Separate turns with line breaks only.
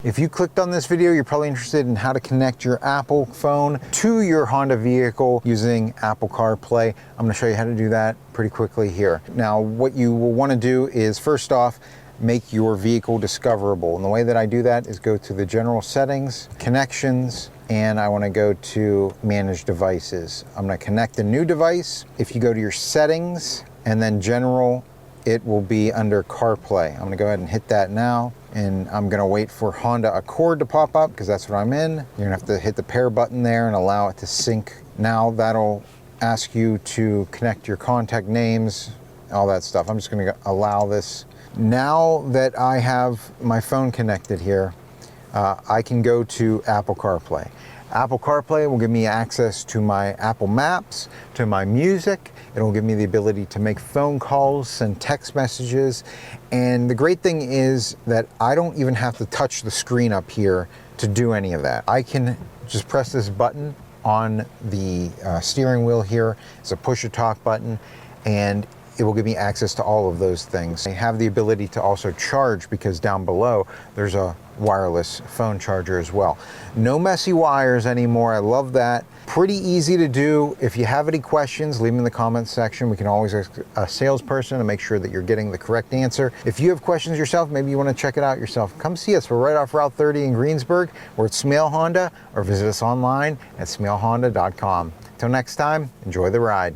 If you clicked on this video, you're probably interested in how to connect your Apple phone to your Honda vehicle using Apple CarPlay. I'm going to show you how to do that pretty quickly here. Now, what you will want to do is, first off, make your vehicle discoverable. And the way that I do that is go to the general settings, connections, and I want to go to manage devices. I'm going to connect a new device. If you go to your settings and then general, it will be under CarPlay. I'm going to go ahead and hit that now. And I'm going to wait for Honda Accord to pop up because that's what I'm in. You're going to have to hit the pair button there and allow it to sync. Now that'll ask you to connect your contact names, all that stuff. I'm just going to allow this. Now that I have my phone connected here, I can go to Apple CarPlay. Apple CarPlay will give me access to my Apple Maps, to my music. It'll give me the ability to make phone calls, send text messages. And the great thing is that I don't even have to touch the screen up here to do any of that. I can just press this button on the steering wheel here. It's a push-to-talk button, and it will give me access to all of those things. I have the ability to also charge because down below there's a wireless phone charger as well. No messy wires anymore. I love that. Pretty easy to do. If you have any questions, leave them in the comments section. We can always ask a salesperson to make sure that you're getting the correct answer. If you have questions yourself, maybe you want to check it out yourself, come see us. We're right off Route 30 in Greensburg. We're at Smail Honda, or visit us online at smailhonda.com. Until next time, enjoy the ride.